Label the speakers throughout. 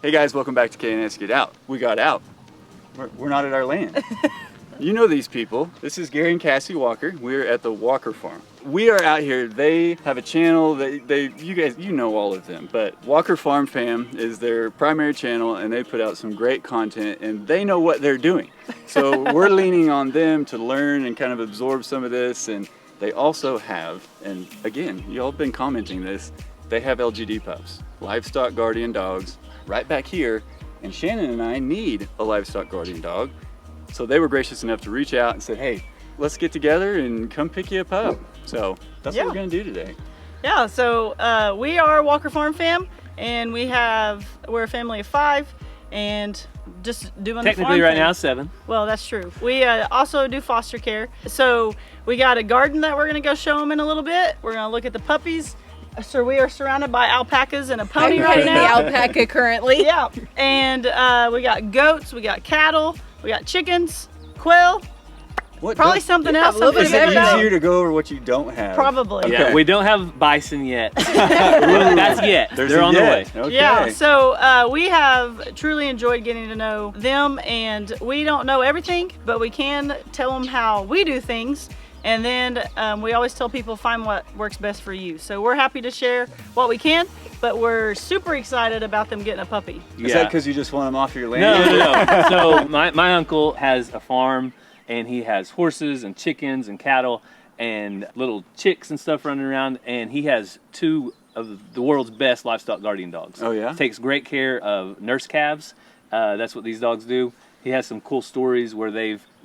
Speaker 1: Hey guys, welcome back to K&S Get Out. We got out. We're not at our land. You know these people. This is Gary and Cassie Walker. We're at the Walker Farm. We are out here. They have a channel. You guys, you know all of them, but Walker Farm Fam is their primary channel, and they put out some great content, and they know what they're doing. So we're leaning on them to learn and kind of absorb some of this. And they also have, and again, y'all have been commenting this, they have LGD pups, livestock guardian dogs, right back here. And Shannon and I need a livestock guardian dog. So they were gracious enough to reach out and said, hey, let's get together and come pick you a pup. So that's what we're gonna do today.
Speaker 2: Yeah, so we are Walker Farm Fam, and we're a family of 5, and just doing
Speaker 3: technically
Speaker 2: the farm
Speaker 3: right
Speaker 2: thing.
Speaker 3: now 7.
Speaker 2: Well, that's true. We also do foster care. So we got a garden that we're gonna go show them in a little bit. We're gonna look at the puppies. So we are surrounded by alpacas and a pony right now.
Speaker 4: The alpaca currently.
Speaker 2: Yeah, and we got goats, we got cattle, we got chickens, quail, probably something else.
Speaker 1: Is it easier to go over what you don't have?
Speaker 2: Probably.
Speaker 3: Yeah, we don't have bison yet. That's yet. They're on the way.
Speaker 1: Okay.
Speaker 2: Yeah, so we have truly enjoyed getting to know them, and we don't know everything, but we can tell them how we do things. And then we always tell people, find what works best for you. So we're happy to share what we can, but we're super excited about them getting a puppy.
Speaker 1: Is that because you just want them off your land?
Speaker 3: No. So my uncle has a farm, and he has horses and chickens and cattle and little chicks and stuff running around, and he has 2 of the world's best livestock guardian dogs.
Speaker 1: Oh yeah?
Speaker 3: Takes great care of nurse calves. That's what these dogs do. He has some cool stories where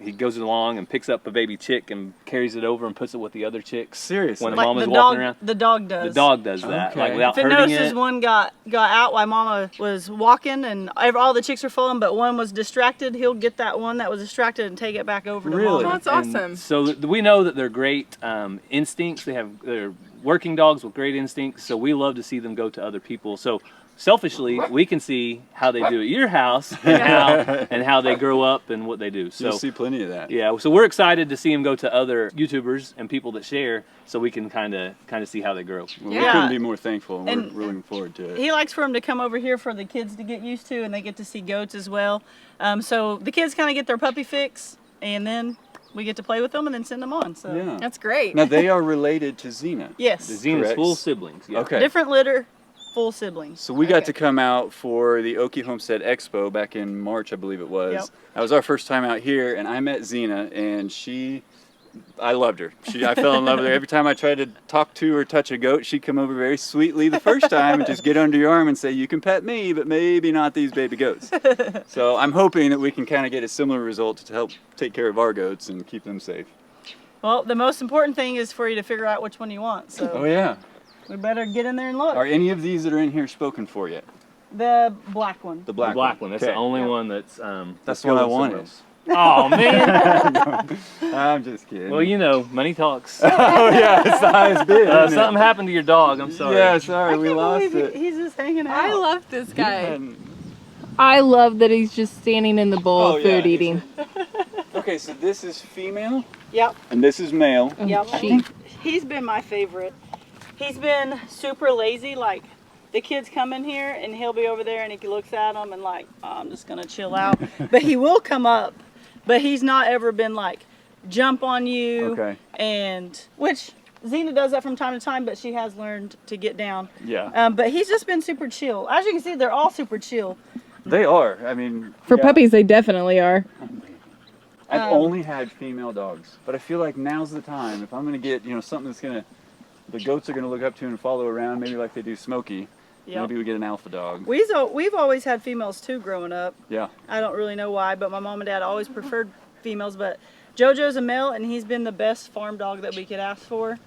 Speaker 3: he goes along and picks up a baby chick and carries it over and puts it with the other chicks.
Speaker 1: Seriously?
Speaker 3: When the
Speaker 2: Like
Speaker 3: mama's
Speaker 2: the
Speaker 3: walking
Speaker 2: dog,
Speaker 3: around.
Speaker 2: the dog does.
Speaker 3: The dog does that,
Speaker 1: Okay.
Speaker 3: like without
Speaker 2: If it
Speaker 3: hurting
Speaker 2: notices
Speaker 3: it.
Speaker 2: one got out while mama was walking and all the chicks are full, but one was distracted, he'll get that one that was distracted and take it back over to
Speaker 1: Really?
Speaker 2: mama.
Speaker 4: That's awesome.
Speaker 3: And so we know that they're great instincts. They're working dogs with great instincts. So we love to see them go to other people. So selfishly, we can see how they do at your house and how they grow up and what they do. So
Speaker 1: You'll see plenty of that.
Speaker 3: yeah, so we're excited to see them go to other YouTubers and people that share, so we can kind of see how they grow.
Speaker 1: Well, we couldn't be more thankful, and we're looking forward to it.
Speaker 2: He likes for him to come over here for the kids to get used to, and they get to see goats as well. So the kids kind of get their puppy fix, and then we get to play with them and then send them on. So
Speaker 1: Yeah.
Speaker 4: That's great.
Speaker 1: Now they are related to Xena.
Speaker 2: yes,
Speaker 3: The Xena's
Speaker 1: Correct.
Speaker 3: full siblings. Yeah.
Speaker 1: Okay.
Speaker 2: different litter, full siblings.
Speaker 1: So we got to come out for the Okie Homestead Expo back in March, I believe it was.
Speaker 2: Yep.
Speaker 1: That was our first time out here, and I met Xena, and I loved her. I fell in love with her. Every time I tried to talk to or touch a goat, she'd come over very sweetly the first time and just get under your arm and say, you can pet me, but maybe not these baby goats. So I'm hoping that we can kind of get a similar result to help take care of our goats and keep them safe.
Speaker 2: Well, the most important thing is for you to figure out which one you want. So
Speaker 1: Oh yeah.
Speaker 2: we better get in there and look.
Speaker 1: Are any of these that are in here spoken for yet?
Speaker 2: The black one.
Speaker 1: The
Speaker 3: The
Speaker 1: black,
Speaker 3: black one. That's
Speaker 1: Okay.
Speaker 3: the only one that's
Speaker 1: That's the one I wanted.
Speaker 3: Oh man.
Speaker 1: I'm just kidding.
Speaker 3: Well, you know, money talks.
Speaker 1: Oh yeah, it's the highest bid. isn't it?
Speaker 3: Something happened to your dog. I'm sorry.
Speaker 1: Yeah, sorry, we
Speaker 2: I can't
Speaker 1: lost
Speaker 2: believe
Speaker 1: it.
Speaker 2: he's just hanging out.
Speaker 4: I love this guy.
Speaker 1: And-
Speaker 4: I love that he's just standing in the bowl
Speaker 1: Oh,
Speaker 4: of
Speaker 1: yeah,
Speaker 4: food eating.
Speaker 1: Okay, so this is female
Speaker 2: Yep.
Speaker 1: and this is male.
Speaker 2: Yep.
Speaker 4: Gee.
Speaker 2: He's been my favorite. He's been super lazy. Like the kids come in here and he'll be over there and he looks at them and like, oh, I'm just gonna chill out. But he will come up. But he's not ever been like jump on you.
Speaker 1: Okay.
Speaker 2: And which Xena does that from time to time, but she has learned to get down.
Speaker 1: Yeah.
Speaker 2: But he's just been super chill. As you can see, they're all super chill.
Speaker 1: They are. I mean,
Speaker 4: For
Speaker 1: yeah.
Speaker 4: puppies, they definitely are.
Speaker 1: I've only had female dogs, but I feel like now's the time. If I'm gonna get, something that's the goats are gonna look up to and follow around, maybe like they do Smokey.
Speaker 2: Yep.
Speaker 1: Maybe we get an alpha dog.
Speaker 2: We've always had females too growing up.
Speaker 1: Yeah.
Speaker 2: I don't really know why, but my mom and dad always preferred females. But JoJo's a male, and he's been the best farm dog that we could ask for.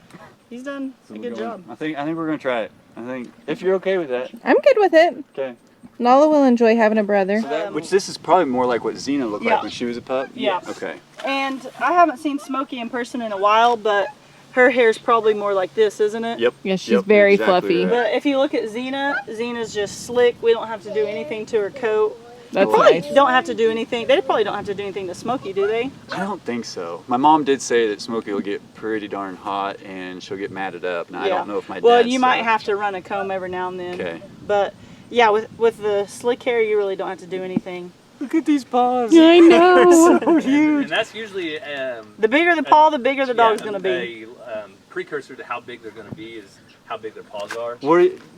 Speaker 2: He's done
Speaker 1: So
Speaker 2: a
Speaker 1: we're
Speaker 2: good
Speaker 1: going-
Speaker 2: job.
Speaker 1: I think we're gonna try it. I think if you're okay with that.
Speaker 4: I'm good with it.
Speaker 1: Okay.
Speaker 4: Nala will enjoy having a brother.
Speaker 1: So that, which this is probably more like what Xena looked
Speaker 2: Yeah.
Speaker 1: like when she was a pup.
Speaker 2: Yeah.
Speaker 1: Okay.
Speaker 2: And I haven't seen Smokey in person in a while, but her hair's probably more like this, isn't it?
Speaker 1: Yep.
Speaker 4: Yeah, she's very
Speaker 1: exactly
Speaker 4: fluffy.
Speaker 1: right.
Speaker 2: But if you look at Xena, Xena's just slick. We don't have to do anything to her coat.
Speaker 4: That's
Speaker 2: Probably
Speaker 4: nice.
Speaker 2: don't have to do anything. They probably don't have to do anything to Smokey, do they?
Speaker 1: I don't think so. My mom did say that Smokey will get pretty darn hot and she'll get matted up. Now I don't know if my
Speaker 2: Well,
Speaker 1: dad's
Speaker 2: you might have to run a comb every now and then.
Speaker 1: Okay.
Speaker 2: But Yeah, with the slick hair, you really don't have to do anything.
Speaker 1: Look at these paws.
Speaker 4: I know.
Speaker 1: So huge.
Speaker 3: And that's usually
Speaker 2: The bigger the paw, the bigger the dog's going to be.
Speaker 3: A precursor to how big they're going to be is how big their paws are.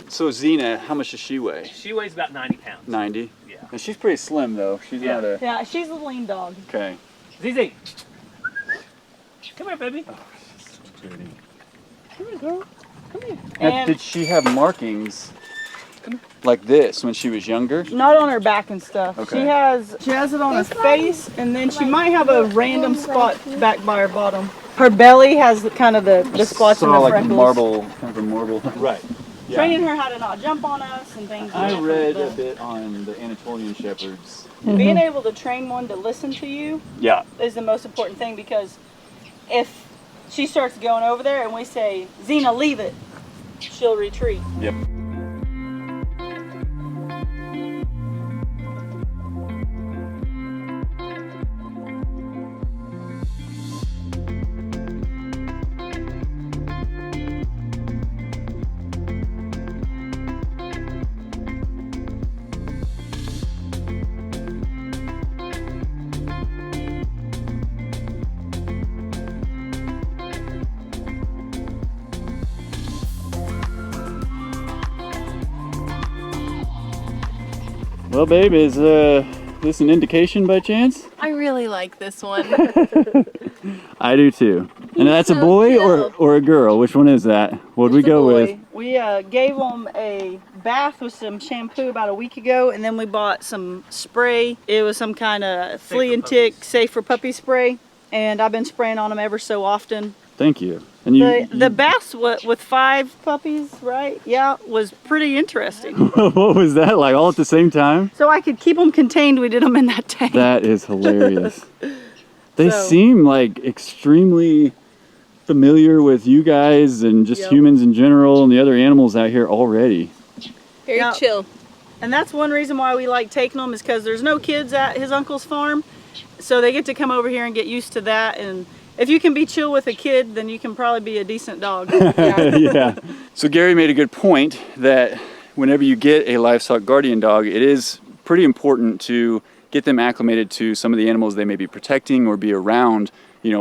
Speaker 1: So Xena, how much does she weigh?
Speaker 3: She weighs about 90 pounds.
Speaker 1: 90?
Speaker 3: Yeah.
Speaker 1: And she's pretty slim though. She's
Speaker 3: Yeah.
Speaker 1: not a...
Speaker 2: Yeah, she's a lean dog.
Speaker 1: Okay.
Speaker 3: ZZ. Come here, baby.
Speaker 1: Oh, she's so pretty.
Speaker 3: Come here, girl. Come here.
Speaker 1: Now,
Speaker 2: And-
Speaker 1: did she have markings like this when she was younger?
Speaker 2: Not on her back and stuff.
Speaker 1: Okay.
Speaker 2: She has it on her face, and then she might have a random spot back by her bottom. Her belly has kind of the spots in the
Speaker 1: like
Speaker 2: freckles.
Speaker 1: kind of a marble.
Speaker 3: Right.
Speaker 1: Yeah.
Speaker 2: Training her how to not jump on us and things.
Speaker 1: I
Speaker 2: like
Speaker 1: read a
Speaker 2: that.
Speaker 1: bit on the Anatolian Shepherds.
Speaker 2: Being able to train one to listen to you
Speaker 1: Yeah.
Speaker 2: is the most important thing, because if she starts going over there and we say, Xena, leave it, she'll retreat.
Speaker 1: Yep. Well, babe, is this an indication by chance?
Speaker 4: I really like this one.
Speaker 1: I do too. And that's a
Speaker 4: so
Speaker 1: boy
Speaker 4: cute.
Speaker 1: or a girl? Which one is that? What'd we
Speaker 2: It's a
Speaker 1: go
Speaker 2: boy.
Speaker 1: with?
Speaker 2: We gave them a bath with some shampoo about a week ago, and then we bought some spray. It was some kind of flea and tick, safe for puppy spray, and I've been spraying on them ever so often.
Speaker 1: Thank you. And you,
Speaker 2: The baths with 5 puppies, right? Yeah, was pretty interesting.
Speaker 1: what was that like? All at the same time?
Speaker 2: So I could keep them contained. We did them in that tank.
Speaker 1: That is hilarious. They
Speaker 2: So-
Speaker 1: seem like extremely familiar with you guys and just
Speaker 2: Yep.
Speaker 1: humans in general and the other animals out here already.
Speaker 4: Very
Speaker 2: Yeah.
Speaker 4: chill.
Speaker 2: And that's one reason why we like taking them, is because there's no kids at his uncle's farm. So they get to come over here and get used to that. And if you can be chill with a kid, then you can probably be a decent dog.
Speaker 1: Yeah. So Gary made a good point that whenever you get a livestock guardian dog, it is pretty important to get them acclimated to some of the animals they may be protecting or be around,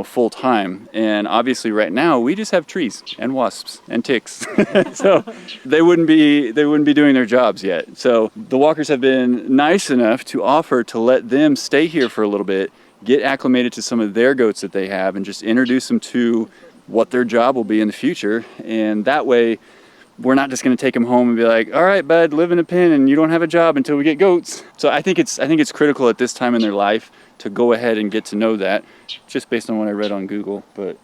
Speaker 1: full time. And obviously right now we just have trees and wasps and ticks. So they wouldn't be doing their jobs yet. So the walkers have been nice enough to offer to let them stay here for a little bit, get acclimated to some of their goats that they have, and just introduce them to what their job will be in the future. And that way we're not just going to take them home and be like, all right, bud, live in a pen and you don't have a job until we get goats. So I think it's critical at this time in their life to go ahead and get to know that, just based on what I read on Google. But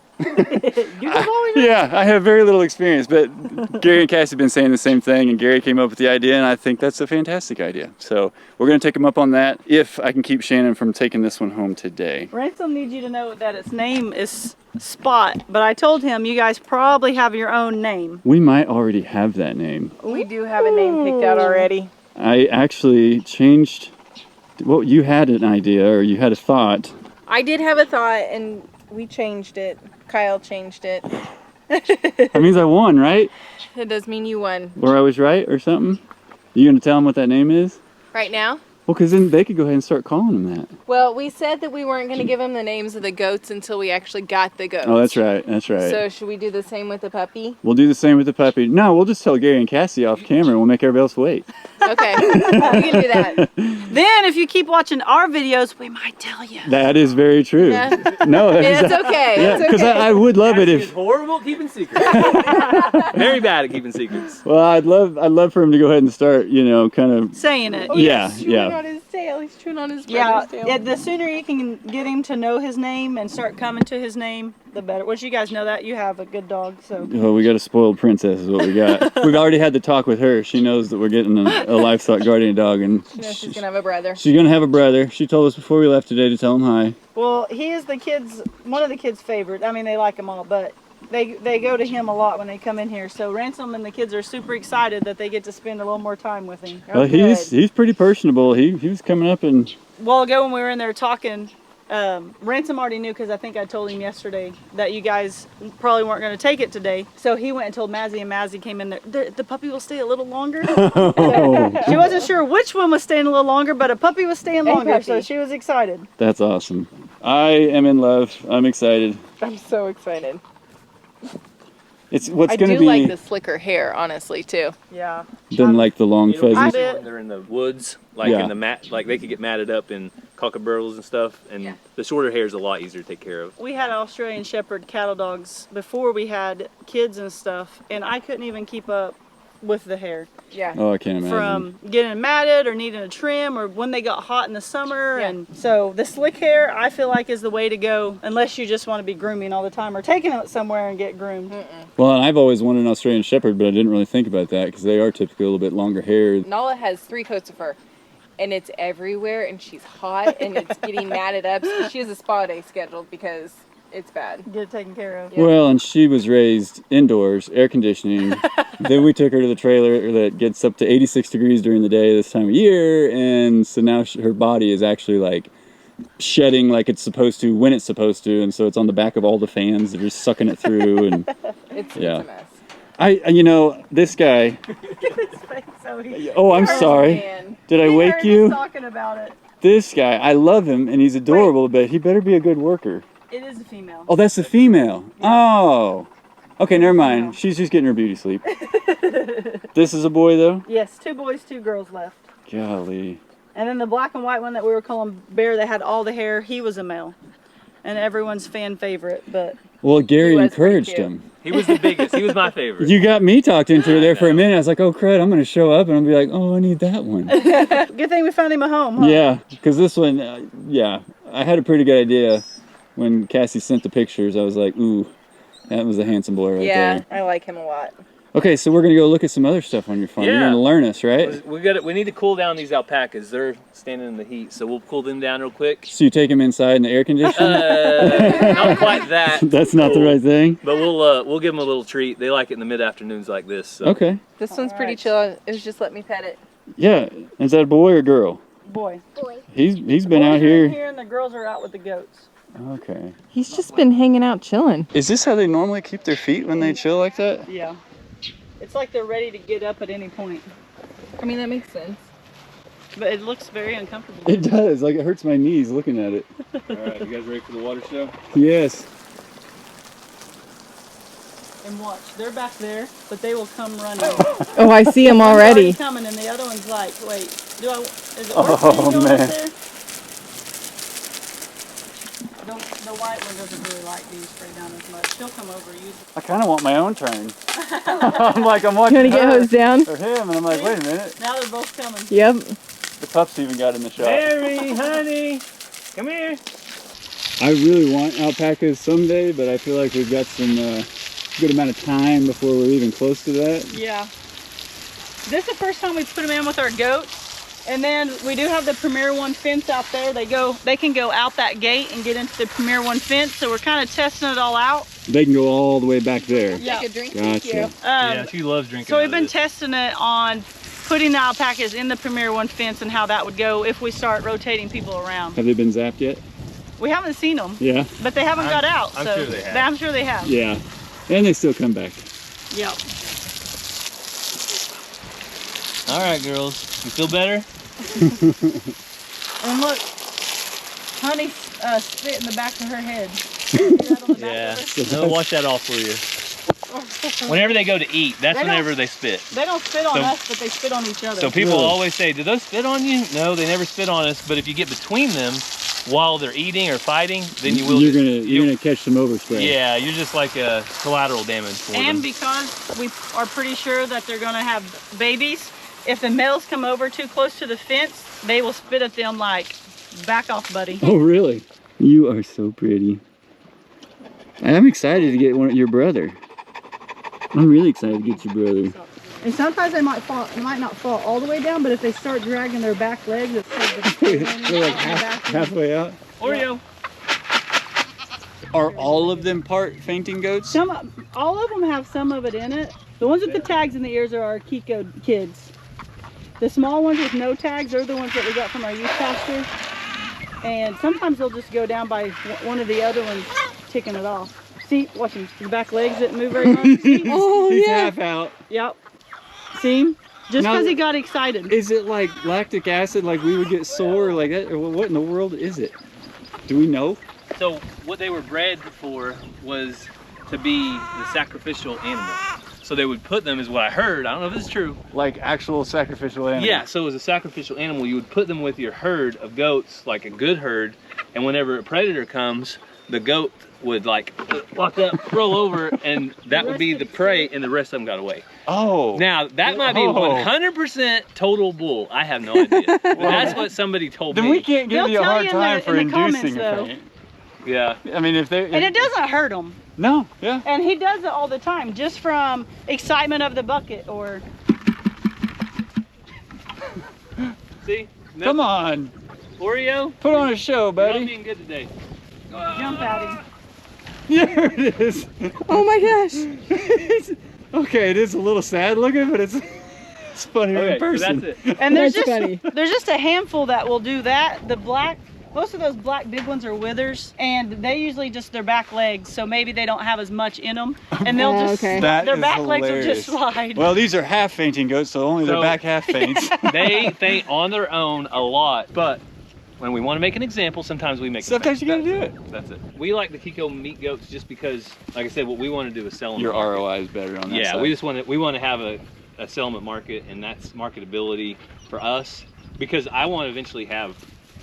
Speaker 1: yeah, I have very little experience, but Gary and Cassie have been saying the same thing, and Gary came up with the idea, and I think that's a fantastic idea. So we're going to take him up on that if I can keep Shannon from taking this one home today.
Speaker 2: Ransom needs you to know that its name is Spot, but I told him you guys probably have your own name.
Speaker 1: We might already have that name.
Speaker 4: We do have a name picked out already.
Speaker 1: I actually changed, well, you had an idea, or you had a thought.
Speaker 4: I did have a thought, and we changed it. Kyle changed it.
Speaker 1: That means I won, right?
Speaker 4: It does mean you won.
Speaker 1: Or I was right, or something? You gonna tell them what that name is?
Speaker 4: Right now?
Speaker 1: Well, because then they could go ahead and start calling them that.
Speaker 4: Well, we said that we weren't going to give them the names of the goats until we actually got the goats.
Speaker 1: Oh, that's right, that's right.
Speaker 4: So should we do the same with the puppy?
Speaker 1: We'll do the same with the puppy. No, we'll just tell Gary and Cassie off camera and we'll make everybody else wait.
Speaker 4: Okay, we can do that.
Speaker 2: Then if you keep watching our videos, we might tell you.
Speaker 1: That is very true.
Speaker 4: Yeah.
Speaker 1: No,
Speaker 4: Yeah, it's okay.
Speaker 1: Yeah,
Speaker 4: It's
Speaker 1: because
Speaker 4: okay.
Speaker 1: I would love it
Speaker 3: Cassie is
Speaker 1: if.
Speaker 3: horrible at keeping secrets. Very bad at keeping secrets.
Speaker 1: Well, I'd love for him to go ahead and start, kind of.
Speaker 2: Saying it.
Speaker 1: Yeah,
Speaker 4: He's chewing
Speaker 1: yeah.
Speaker 4: on his tail. He's chewing on his
Speaker 2: Yeah,
Speaker 4: brother's tail.
Speaker 2: yeah, the sooner you can get him to know his name and start coming to his name, the better. Which you guys know that you have a good dog, so.
Speaker 1: Oh, we got a spoiled princess is what we got. We've already had the talk with her. She knows that we're getting a livestock guardian dog, and
Speaker 4: You know she's gonna have a brother.
Speaker 1: she's gonna have a brother. She told us before we left today to tell him hi.
Speaker 2: Well, he is one of the kids' favorite. I mean, they like him all, but they go to him a lot when they come in here. So Ransom and the kids are super excited that they get to spend a little more time with him.
Speaker 1: Well,
Speaker 4: good.
Speaker 1: he's pretty personable. He was coming up and
Speaker 2: A while ago when we were in there talking, Ransom already knew because I think I told him yesterday that you guys probably weren't going to take it today. So he went and told Mazzy, and Mazzy came in there. The puppy will stay a little longer. She wasn't sure which one was staying a little longer, but a puppy was staying longer, so she was excited.
Speaker 1: That's awesome. I am in love. I'm excited.
Speaker 4: I'm so excited.
Speaker 1: It's what's
Speaker 4: I
Speaker 1: going to
Speaker 4: do
Speaker 1: be
Speaker 4: like the slicker hair, honestly, too.
Speaker 2: Yeah.
Speaker 1: than like the long
Speaker 3: It'll be
Speaker 1: fuzzy.
Speaker 3: easier when they're in the woods, like
Speaker 1: Yeah.
Speaker 3: in the mat, like they could get matted up in cockaburros and stuff, and the shorter hair is a lot easier to take care of.
Speaker 2: We had Australian Shepherd cattle dogs before we had kids and stuff, and I couldn't even keep up with the hair.
Speaker 4: Yeah.
Speaker 1: Oh, I can't imagine.
Speaker 2: From getting matted or needing a trim or when they got hot in the summer. And so the slick hair I feel like is the way to go unless you just want to be grooming all the time or taking it somewhere and get groomed.
Speaker 1: Well, and I've always wanted an Australian Shepherd, but I didn't really think about that because they are typically a little bit longer hair.
Speaker 4: Nala has 3 coats of fur, and it's everywhere, and she's hot, and it's getting matted up. So she has a spa day scheduled because it's bad.
Speaker 2: Get it taken care of.
Speaker 4: Yeah.
Speaker 1: Well, and she was raised indoors, air conditioning. Then we took her to the trailer that gets up to 86 degrees during the day this time of year, and so now her body is actually like shedding like it's supposed to when it's supposed to, and so it's on the back of all the fans that are just sucking it through, and
Speaker 4: It's
Speaker 1: Yeah.
Speaker 4: a mess.
Speaker 1: you know, this guy.
Speaker 2: So he,
Speaker 1: Oh, I'm sorry.
Speaker 4: Man.
Speaker 1: Did I
Speaker 2: he
Speaker 1: wake
Speaker 2: heard
Speaker 1: you?
Speaker 2: us talking about it.
Speaker 1: This guy, I love him, and he's adorable, but he better be a good worker.
Speaker 2: It is a female.
Speaker 1: Oh, that's the female. Oh. Okay, never mind. She's just getting her beauty sleep. This is a boy, though?
Speaker 2: Yes, 2 boys, 2 girls left.
Speaker 1: Golly.
Speaker 2: And then the black and white one that we were calling Bear that had all the hair, he was a male. And everyone's fan favorite, but
Speaker 1: Well, Gary
Speaker 4: He was
Speaker 1: encouraged
Speaker 4: pretty cute.
Speaker 1: him.
Speaker 3: He was the biggest. He was my favorite.
Speaker 1: You got me talking to her there for a minute. I was like, oh, crud, I'm going to show up, and I'll be like, oh, I need that one.
Speaker 2: good thing we found him a home, huh?
Speaker 1: Yeah, because this one, I had a pretty good idea when Cassie sent the pictures. I was like, ooh, that was a handsome boy right
Speaker 4: Yeah,
Speaker 1: there.
Speaker 4: I like him a lot.
Speaker 1: Okay, so we're going to go look at some other stuff on your farm. You're
Speaker 3: Yeah.
Speaker 1: going to learn us, right?
Speaker 3: We need to cool down these alpacas. They're standing in the heat, so we'll cool them down real quick.
Speaker 1: So you take them inside in the air conditioner?
Speaker 3: Not quite that.
Speaker 1: That's not the right thing?
Speaker 3: But we'll give them a little treat. They like it in the mid afternoons like this. So.
Speaker 1: Okay.
Speaker 4: This one's pretty
Speaker 2: Alright.
Speaker 4: chill. It was just let me pet it.
Speaker 1: Yeah, is that a boy or girl?
Speaker 2: Boy.
Speaker 1: He's been
Speaker 2: Boys
Speaker 1: out
Speaker 2: are
Speaker 1: here.
Speaker 2: in here and the girls are out with the goats.
Speaker 1: Okay.
Speaker 4: He's just been hanging out chilling.
Speaker 1: Is this how they normally keep their feet when they chill like that?
Speaker 2: Yeah. It's like they're ready to get up at any point.
Speaker 4: I mean, that makes sense.
Speaker 2: But it looks very uncomfortable.
Speaker 1: It does. Like it hurts my knees looking at it.
Speaker 3: All right, you guys ready for the water show?
Speaker 1: Yes.
Speaker 2: And watch, they're back there, but they will come running.
Speaker 4: Oh, I see him
Speaker 2: One's
Speaker 4: already.
Speaker 2: coming, and the other one's like, wait, is it worth
Speaker 1: Oh,
Speaker 2: me to go
Speaker 1: man.
Speaker 2: up there? The white one doesn't really like being sprayed down as much. She'll come over usually.
Speaker 1: I kind of want my own turn. I'm watching
Speaker 4: You want to get
Speaker 1: her
Speaker 4: hosed down?
Speaker 1: or him, and I'm like, wait a minute.
Speaker 2: Now they're both coming.
Speaker 4: Yep.
Speaker 1: The pups even got in the shot.
Speaker 3: Mary, honey, come here.
Speaker 1: I really want alpacas someday, but I feel like we've got some good amount of time before we're even close to that.
Speaker 2: Yeah. This is the first time we put them in with our goats. And then we do have the Premier One fence out there. They can go out that gate and get into the Premier One fence. So we're kind of testing it all out.
Speaker 1: They can go all the way back there.
Speaker 2: Yeah.
Speaker 4: Take a drink.
Speaker 1: Gotcha.
Speaker 3: Yeah, she loves drinking.
Speaker 2: So
Speaker 3: out
Speaker 2: we've
Speaker 3: of
Speaker 2: been
Speaker 3: this.
Speaker 2: testing it on putting the alpacas in the Premier One fence and how that would go if we start rotating people around.
Speaker 1: Have they been zapped yet?
Speaker 2: We haven't seen them,
Speaker 1: Yeah.
Speaker 2: but they haven't got out.
Speaker 3: I'm
Speaker 2: so
Speaker 3: sure they have.
Speaker 2: I'm sure they have.
Speaker 1: Yeah. And they still come back.
Speaker 2: Yep.
Speaker 3: All right, girls, you feel better?
Speaker 2: And look, Honey spit in the back of her head. See that on the back
Speaker 3: Yeah.
Speaker 2: of her?
Speaker 3: No, wash that off for you. Whenever they go to eat, that's
Speaker 2: They don't-
Speaker 3: whenever they spit.
Speaker 2: They don't spit on
Speaker 3: So-
Speaker 2: us, but they spit on each other.
Speaker 3: So people
Speaker 1: Really?
Speaker 3: always say, "Do those spit on you?" No, they never spit on us. But if you get between them while they're eating or fighting, then you will.
Speaker 1: You're
Speaker 3: you'll-
Speaker 1: gonna catch some overspray.
Speaker 3: Yeah, you're just like a collateral damage for
Speaker 2: And
Speaker 3: them.
Speaker 2: because we are pretty sure that they're going to have babies, if the males come over too close to the fence, they will spit at them like, back off, buddy.
Speaker 1: Oh, really? You are so pretty. I'm excited to get your brother. I'm really excited to get your brother.
Speaker 2: And sometimes they might not fall all the way down, but if they start dragging their back legs, it's
Speaker 1: They're like halfway out.
Speaker 3: Oreo.
Speaker 1: Are all of them part fainting goats?
Speaker 2: All of them have some of it in it. The ones with the tags in the ears are our Kiko kids. The small ones with no tags are the ones that we got from our youth pasture. And sometimes they'll just go down by one of the other ones, ticking it off. See, watch him. His back legs didn't move very much. See?
Speaker 5: Oh,
Speaker 1: He's
Speaker 5: yeah.
Speaker 1: half out.
Speaker 2: Yep. See him? Just
Speaker 1: Now-
Speaker 2: because he got excited.
Speaker 1: Is it like lactic acid, like we would get sore like that? Or what in the world is it? Do we know?
Speaker 3: So what they were bred for was to be the sacrificial animal. So they would put them, is what I heard. I don't know if this is true.
Speaker 1: Like actual sacrificial animals?
Speaker 3: Yeah, so as a sacrificial animal, you would put them with your herd of goats, like a good herd, and whenever a predator comes, the goat would like walk up, roll over, and that would be the prey, and the rest of them got away.
Speaker 1: Oh.
Speaker 3: Now, that might be
Speaker 1: Oh.
Speaker 3: 100% total bull. I have no idea. But that's what somebody told
Speaker 1: Then
Speaker 3: me.
Speaker 1: we can't give
Speaker 2: They'll
Speaker 1: you a
Speaker 2: tell
Speaker 1: hard
Speaker 2: you in
Speaker 1: time
Speaker 2: the-
Speaker 1: for
Speaker 2: in the comments,
Speaker 1: inducing a
Speaker 2: though.
Speaker 1: faint.
Speaker 3: Yeah.
Speaker 1: I mean, if they...
Speaker 2: And it doesn't hurt him.
Speaker 1: No, yeah.
Speaker 2: And he does it all the time, just from excitement of the bucket or...
Speaker 3: See?
Speaker 1: Come on.
Speaker 3: Oreo,
Speaker 1: Put on a show,
Speaker 3: you're not
Speaker 1: buddy.
Speaker 3: being good today.
Speaker 2: Jump at him.
Speaker 1: There it is.
Speaker 5: Oh my gosh.
Speaker 1: Okay, it is a little sad looking, but it's funnier in
Speaker 3: Okay, so
Speaker 1: person.
Speaker 3: that's it.
Speaker 2: And there's
Speaker 5: That's
Speaker 2: just
Speaker 5: funny.
Speaker 2: there's just a handful that will do that. The black, most of those black big ones are withers, and they usually just their back legs, so maybe they don't have as much in them, and they'll just
Speaker 5: Okay.
Speaker 1: That
Speaker 2: their
Speaker 1: is
Speaker 2: back legs will
Speaker 1: hilarious.
Speaker 2: just slide.
Speaker 1: Well, these are half fainting goats, so only their
Speaker 3: So-
Speaker 1: back half faints.
Speaker 3: They faint on their own a lot, but when we want to make an example, sometimes we make
Speaker 1: Sometimes
Speaker 3: a
Speaker 1: you gotta do it.
Speaker 3: That's it. We like the Kiko meat goats just because, like I said, what we want to do is sell them.
Speaker 1: Your
Speaker 3: at market.
Speaker 1: ROI is better on that
Speaker 3: Yeah,
Speaker 1: side.
Speaker 3: we want to have a sell them at market, and that's marketability for us because I want to eventually have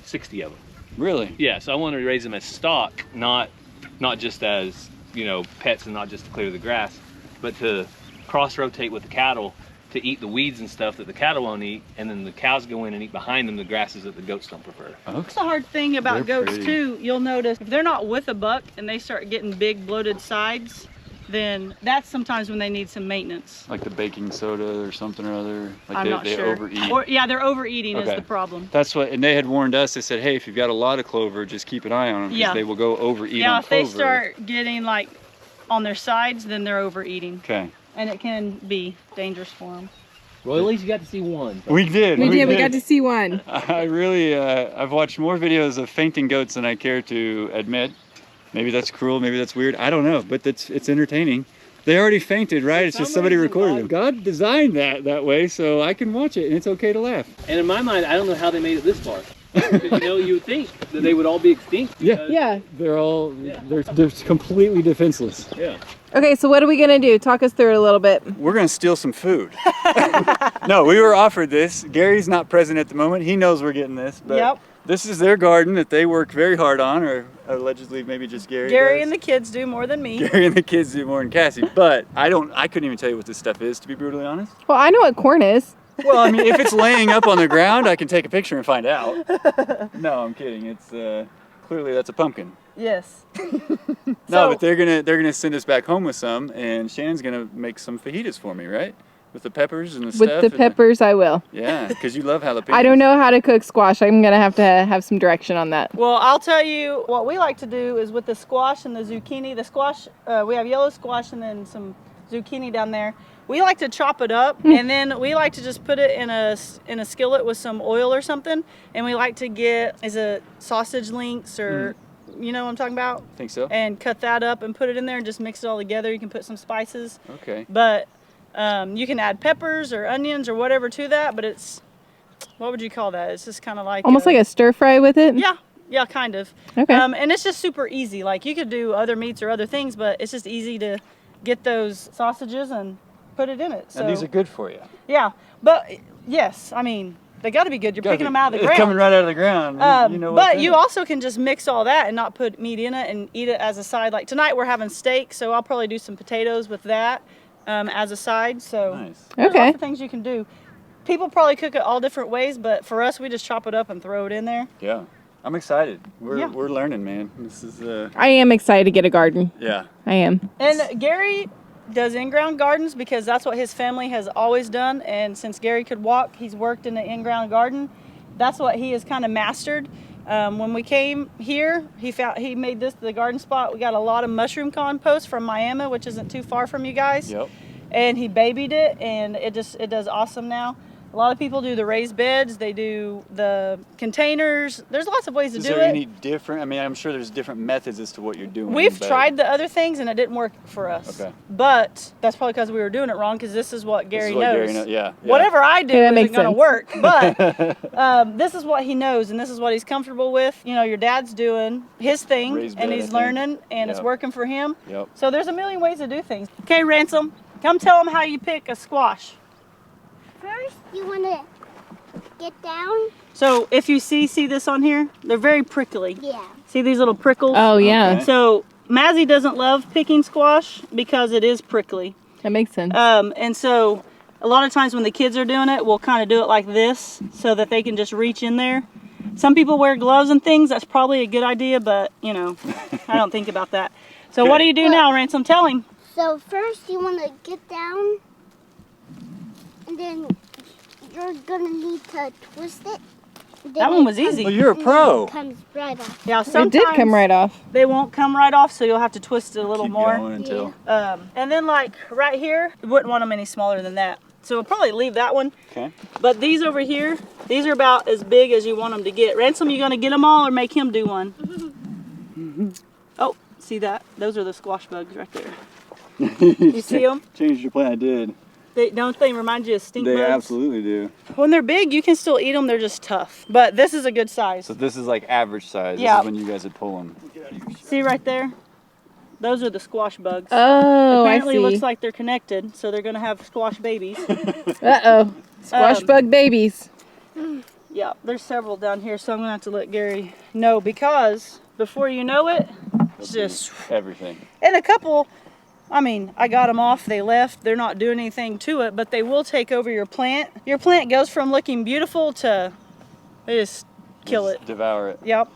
Speaker 3: 60 of them.
Speaker 1: Really?
Speaker 3: Yeah, so I want to raise them as stock, not just as, you know, pets and not just to clear the grass, but to cross rotate with the cattle to eat the weeds and stuff that the cattle won't eat, and then the cows go in and eat behind them the grasses that the goats don't prefer.
Speaker 1: Okay.
Speaker 2: That's the hard thing about
Speaker 1: They're
Speaker 2: goats
Speaker 1: pretty.
Speaker 2: too. You'll notice if they're not with a buck and they start getting big bloated sides, then that's sometimes when they need some maintenance.
Speaker 1: Like the baking soda or something or other. Like
Speaker 2: I'm not
Speaker 1: they
Speaker 2: sure.
Speaker 1: overeat.
Speaker 2: Or yeah, they're overeating is
Speaker 1: Okay.
Speaker 2: the problem.
Speaker 1: That's what, and they had warned us. They said, hey, if you've got a lot of clover, just keep an eye on them because
Speaker 2: Yeah.
Speaker 1: they will go overeat
Speaker 2: Yeah,
Speaker 1: on
Speaker 2: if they
Speaker 1: clover.
Speaker 2: start getting like on their sides, then they're overeating,
Speaker 1: Okay.
Speaker 2: and it can be dangerous for them.
Speaker 3: Well, at least you got to see one.
Speaker 1: We did.
Speaker 5: We did. We got to see one.
Speaker 1: I really, I've watched more videos of fainting goats than I care to admit. Maybe that's cruel, maybe that's weird. I don't know, but it's entertaining. They already fainted, right? It's just
Speaker 3: some
Speaker 1: somebody
Speaker 3: reason,
Speaker 1: recorded them. God designed that way, so I can watch it, and it's okay to laugh.
Speaker 3: And in my mind, I don't know how they made it this far. Because, you know, you would think that they would all be extinct.
Speaker 1: Yeah.
Speaker 3: because-
Speaker 5: Yeah.
Speaker 1: They're all, they're completely defenseless.
Speaker 3: Yeah.
Speaker 5: Okay, so what are we gonna do? Talk us through it a little bit.
Speaker 1: We're gonna steal some food. No, we were offered this. Gary's not present at the moment. He knows we're getting this, but
Speaker 2: Yep.
Speaker 1: this is their garden that they worked very hard on, or allegedly maybe just Gary
Speaker 2: Gary
Speaker 1: does.
Speaker 2: and the kids do more than me.
Speaker 1: Gary and the kids do more than Cassie, but I couldn't even tell you what this stuff is, to be brutally honest.
Speaker 5: Well, I know what corn is.
Speaker 1: Well, I mean, if it's laying up on the ground, I can take a picture and find out. No, I'm kidding. It's clearly that's a pumpkin.
Speaker 2: Yes.
Speaker 1: No, but they're gonna send us back home with some, and Shannon's gonna make some fajitas for me, right? With the peppers and the stuff.
Speaker 5: With the
Speaker 1: and
Speaker 5: peppers, I will.
Speaker 1: yeah, because you love jalapenos.
Speaker 5: I don't know how to cook squash. I'm gonna have to have some direction on that.
Speaker 2: Well, I'll tell you what we like to do is with the squash and the zucchini. The squash, we have yellow squash and then some zucchini down there. We like to chop it up, and then we like to just put it in a skillet with some oil or something. And we like to get sausage links or you know what I'm talking about,
Speaker 1: Think so?
Speaker 2: and cut that up and put it in there and just mix it all together. You can put some spices,
Speaker 1: Okay.
Speaker 2: but you can add peppers or onions or whatever to that. But it's, what would you call that? It's just kind of like
Speaker 5: Almost like a stir fry with it.
Speaker 2: yeah, kind of.
Speaker 5: Okay.
Speaker 2: And it's just super easy. Like you could do other meats or other things, but it's just easy to get those sausages and put it in it. So
Speaker 1: And these are good for you.
Speaker 2: yeah, but yes, I mean they got to be good. You're picking them out of the
Speaker 1: It's
Speaker 2: ground.
Speaker 1: coming right out of the ground. You know what's
Speaker 2: But
Speaker 1: in
Speaker 2: you
Speaker 1: it.
Speaker 2: also can just mix all that and not put meat in it and eat it as a side. Like tonight we're having steak, so I'll probably do some potatoes with that as a side. So
Speaker 1: Nice.
Speaker 2: there's
Speaker 5: Okay.
Speaker 2: lots of things you can do. People probably cook it all different ways, but for us we just chop it up and throw it in there.
Speaker 1: Yeah. I'm excited.
Speaker 2: Yeah.
Speaker 1: We're learning, man. This is
Speaker 5: I am excited to get a garden.
Speaker 1: yeah.
Speaker 5: I am.
Speaker 2: And Gary does in-ground gardens because that's what his family has always done. And since Gary could walk, he's worked in the in-ground garden. That's what he has kind of mastered. When we came here, he made this the garden spot. We got a lot of mushroom compost from Miami, which isn't too far from you guys.
Speaker 1: Yep.
Speaker 2: And he babied it, and it does awesome now. A lot of people do the raised beds. They do the containers. There's lots of ways to
Speaker 1: Is
Speaker 2: do
Speaker 1: there
Speaker 2: it.
Speaker 1: any different? I mean, I'm sure there's different methods as to what you're doing.
Speaker 2: We've
Speaker 1: but
Speaker 2: tried the other things and it didn't work for us.
Speaker 1: Okay.
Speaker 2: But that's probably because we were doing it wrong, because this is what
Speaker 1: this
Speaker 2: Gary
Speaker 1: is what
Speaker 2: knows.
Speaker 1: Gary knows. Yeah.
Speaker 2: Whatever I do
Speaker 5: Yeah, that
Speaker 2: isn't
Speaker 5: makes
Speaker 2: going to
Speaker 5: sense.
Speaker 2: work. But this is what he knows and this is what he's comfortable with. You know, your dad's doing his thing
Speaker 1: Raised
Speaker 2: and
Speaker 1: bed, I
Speaker 2: he's
Speaker 1: think.
Speaker 2: learning and it's
Speaker 1: Yep.
Speaker 2: working for him.
Speaker 1: Yep.
Speaker 2: So there's a million ways to do things. Okay, Ransom, come tell him how you pick a squash.
Speaker 6: First, you want to get down.
Speaker 2: So if you see this on here, they're very prickly.
Speaker 6: Yeah.
Speaker 2: See these little prickles?
Speaker 5: Oh, yeah.
Speaker 1: Okay.
Speaker 2: So Mazzy doesn't love picking squash because it is prickly.
Speaker 5: That makes sense.
Speaker 2: And so a lot of times when the kids are doing it, we'll kind of do it like this so that they can just reach in there. Some people wear gloves and things. That's probably a good idea, but you know, I don't think about that. So what do you do now, Ransom? Tell him.
Speaker 6: So first, you want to get down, and then you're gonna need to twist it. Then
Speaker 2: That one
Speaker 6: it
Speaker 2: was easy.
Speaker 1: Well, you're a
Speaker 6: comes-
Speaker 1: pro.
Speaker 6: Comes right off.
Speaker 2: Yeah,
Speaker 5: It
Speaker 2: sometimes
Speaker 5: did come right off.
Speaker 2: they won't come right off, so you'll have to twist it a little
Speaker 1: Keep
Speaker 2: more.
Speaker 1: going until.
Speaker 2: And then like right here, you wouldn't want them any smaller than that. So we'll probably leave that one.
Speaker 1: Okay.
Speaker 2: But these over here, these are about as big as you want them to get. Ransom, you gonna get them all or make him do one? Oh, see that? Those are the squash bugs right there. You see them?
Speaker 1: Changed your plan. I did.
Speaker 2: Don't they remind you of stink
Speaker 1: They
Speaker 2: bugs?
Speaker 1: absolutely do.
Speaker 2: When they're big, you can still eat them. They're just tough. But this is a good size.
Speaker 1: So this is like average size.
Speaker 2: Yeah.
Speaker 1: This is when you guys would pull them.
Speaker 2: See right there? Those are the squash bugs.
Speaker 5: Oh,
Speaker 2: Apparently
Speaker 5: I
Speaker 2: it
Speaker 5: see.
Speaker 2: looks like they're connected, so they're gonna have squash babies.
Speaker 5: Uh-oh. Squash bug babies.
Speaker 2: Yeah, there's several down here, so I'm gonna have to let Gary know, because before you know it, it's just,
Speaker 1: Everything.
Speaker 2: and a couple, I mean, I got them off, they left, they're not doing anything to it, but they will take over your plant. Your plant goes from looking beautiful to, they just kill it.
Speaker 1: Devour it.
Speaker 2: Yep.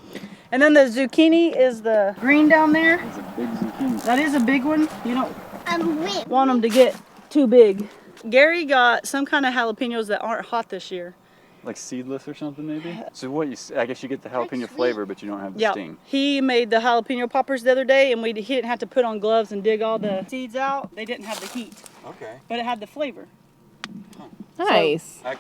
Speaker 2: And then the zucchini is the green down there.
Speaker 1: It's a big zucchini.
Speaker 2: That is a big one. You don't
Speaker 6: Wait.
Speaker 2: want them to get too big. Gary got some kind of jalapenos that aren't hot this year.
Speaker 1: Like seedless or something maybe? So what I guess you get the jalapeno
Speaker 6: sweet.
Speaker 1: flavor, but you don't have the
Speaker 2: Yeah,
Speaker 1: sting.
Speaker 2: he made the jalapeno poppers the other day, and he didn't have to put on gloves and dig all the seeds out. They didn't have the heat,
Speaker 1: Okay.
Speaker 2: but it had the flavor.
Speaker 5: Nice.
Speaker 1: I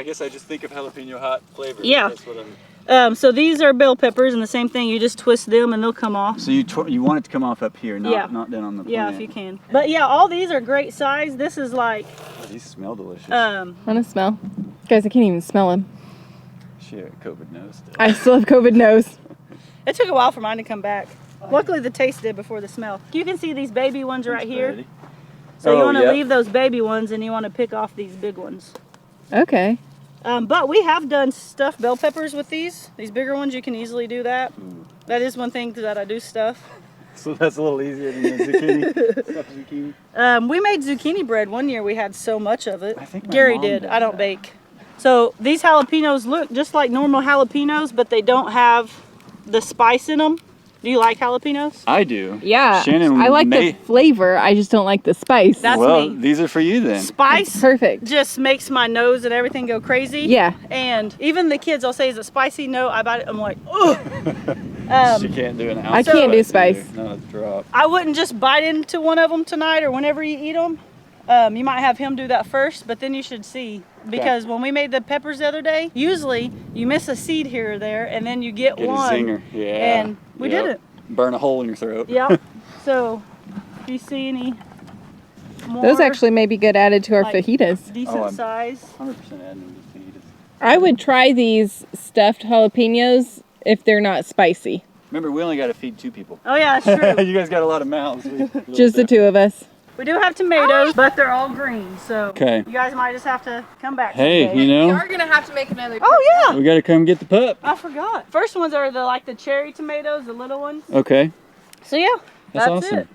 Speaker 1: guess I just think of jalapeno hot flavor.
Speaker 2: Yeah.
Speaker 1: That's what I'm...
Speaker 2: So these are bell peppers, and the same thing. You just twist them, and they'll come off.
Speaker 1: So you want it to come off up here, not
Speaker 2: Yeah.
Speaker 1: not down on the
Speaker 2: Yeah,
Speaker 1: plant.
Speaker 2: if you can. But yeah, all these are great size. This is like,
Speaker 1: Oh, these smell delicious.
Speaker 5: Want to smell? Guys, I can't even smell them.
Speaker 1: Shit, COVID nose still.
Speaker 5: I still have COVID nose.
Speaker 2: it took a while for mine to come back. Luckily, the taste did before the smell. You can see these baby ones right here.
Speaker 1: Ready?
Speaker 2: So you
Speaker 1: Oh,
Speaker 2: want to
Speaker 1: yeah.
Speaker 2: leave those baby ones, and you want to pick off these big ones.
Speaker 5: Okay.
Speaker 2: But we have done stuffed bell peppers with these. These bigger ones, you can easily do that. That is one thing that I do stuff.
Speaker 1: So that's a little easier than the zucchini. Stuffed zucchini.
Speaker 2: We made zucchini bread one year. We had so much of it.
Speaker 1: I think my
Speaker 2: Gary
Speaker 1: mom
Speaker 2: did.
Speaker 1: does
Speaker 2: I don't
Speaker 1: that.
Speaker 2: bake. So these jalapenos look just like normal jalapenos, but they don't have the spice in them. Do you like jalapenos?
Speaker 1: I do.
Speaker 5: Yeah.
Speaker 1: Shannon
Speaker 5: I like
Speaker 1: may...
Speaker 5: the flavor. I just don't like the spice.
Speaker 2: That's
Speaker 1: well,
Speaker 2: me.
Speaker 1: these are for you then.
Speaker 2: Spice
Speaker 5: Perfect.
Speaker 2: just makes my nose and everything go crazy.
Speaker 5: Yeah.
Speaker 2: And even the kids will say, "Is it spicy?" No, I bite it. I'm like, ugh.
Speaker 1: She can't do an ounce.
Speaker 5: I
Speaker 1: of
Speaker 5: can't do
Speaker 1: either.
Speaker 5: spice.
Speaker 1: Not a drop.
Speaker 2: I wouldn't just bite into one of them tonight or whenever you eat them. You might have him do that first, but then you should see. Because when we made the peppers the other day, usually you miss a seed here or there, and then you get
Speaker 1: Get
Speaker 2: one.
Speaker 1: a zinger. Yeah.
Speaker 2: And we
Speaker 1: Yep.
Speaker 2: didn't.
Speaker 1: Burn a hole in your throat.
Speaker 2: Yep. So, if you see any more
Speaker 5: Those actually may be good added to our
Speaker 2: like-
Speaker 5: fajitas.
Speaker 2: decent
Speaker 1: Oh, I'm-
Speaker 2: size.
Speaker 1: 100% adding them to fajitas.
Speaker 5: I would try these stuffed jalapenos if they're not spicy.
Speaker 1: Remember, we only got to feed 2 people.
Speaker 2: Oh yeah, that's true.
Speaker 1: You guys got a lot of mouths.
Speaker 5: Just the 2 of us.
Speaker 2: We do have tomatoes, but they're all green, so
Speaker 1: Okay.
Speaker 2: you guys might just have to come back.
Speaker 1: Hey,
Speaker 2: someday.
Speaker 1: you
Speaker 4: We
Speaker 1: know,
Speaker 4: are gonna have to make another.
Speaker 2: Oh yeah,
Speaker 1: we got to come get the pup.
Speaker 2: I forgot. First ones are the cherry tomatoes, the little ones.
Speaker 1: Okay.
Speaker 2: So yeah,
Speaker 1: That's
Speaker 2: that's
Speaker 1: awesome.
Speaker 2: it.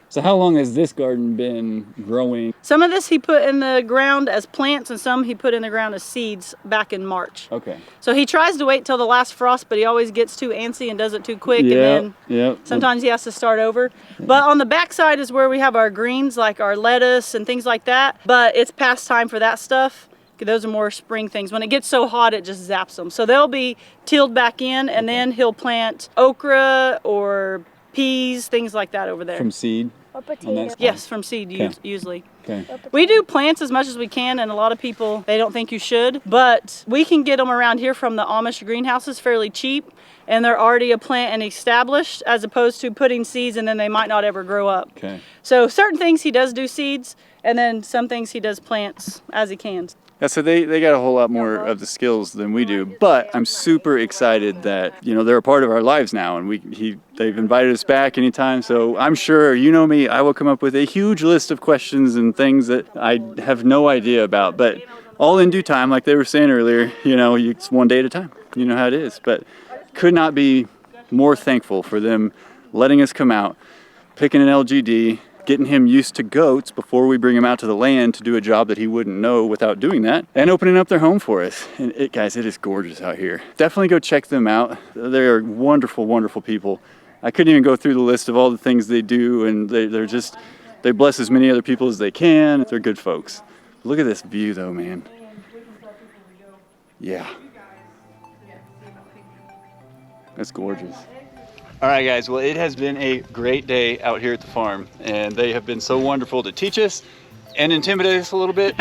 Speaker 1: So how long has this garden been growing?
Speaker 2: Some of this he put in the ground as plants, and some he put in the ground as seeds back in March.
Speaker 1: Okay.
Speaker 2: So he tries to wait till the last frost, but he always gets too antsy and does it too quick, and then
Speaker 1: Yep.
Speaker 2: sometimes he has to start over. But on the back side is where we have our greens, like our lettuce and things like that. But it's past time for that stuff. Those are more spring things. When it gets so hot, it just zaps them. So they'll be tilled back in, and then he'll plant okra or peas, things like that over there.
Speaker 1: From seed.
Speaker 6: Or
Speaker 1: And that's
Speaker 6: potato.
Speaker 2: Yes, from seed
Speaker 1: Okay.
Speaker 2: usually.
Speaker 1: Okay.
Speaker 2: We do plants as much as we can, and a lot of people, they don't think you should, but we can get them around here from the Amish greenhouses fairly cheap, and they're already a plant and established, as opposed to putting seeds and then they might not ever grow up.
Speaker 1: Okay.
Speaker 2: So certain things he does do seeds, and then some things he does plants as he can.
Speaker 1: Yeah, so they got a whole lot more of the skills than we do, but I'm super excited that, you know, they're a part of our lives now, and they've invited us back anytime. So I'm sure, you know me, I will come up with a huge list of questions and things that I have no idea about, but all in due time, like they were saying earlier, you know, it's one day at a time. You know how it is, but could not be more thankful for them letting us come out, picking an LGD, getting him used to goats before we bring him out to the land to do a job that he wouldn't know without doing that, and opening up their home for us. And guys, it is gorgeous out here. Definitely go check them out. They are wonderful, wonderful people. I couldn't even go through the list of all the things they do, and they bless as many other people as they can. They're good folks. Look at this view though, man. Yeah. That's gorgeous. All right, guys, well, it has been a great day out here at the farm, and they have been so wonderful to teach us and intimidate us a little bit.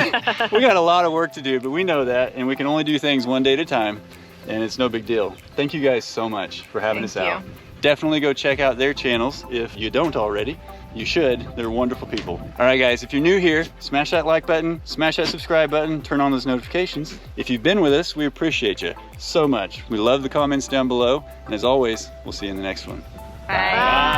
Speaker 1: We got a lot of work to do, but we know that, and we can only do things one day at a time, and it's no big deal. Thank you guys so much for having us out. Definitely go check out their channels if you don't already. You should. They're wonderful people. All right, guys, if you're new here, smash that like button, smash that subscribe button, turn on those notifications. If you've been with us, we appreciate you so much. We love the comments down below. And as always, we'll see you in the next one.
Speaker 4: Bye.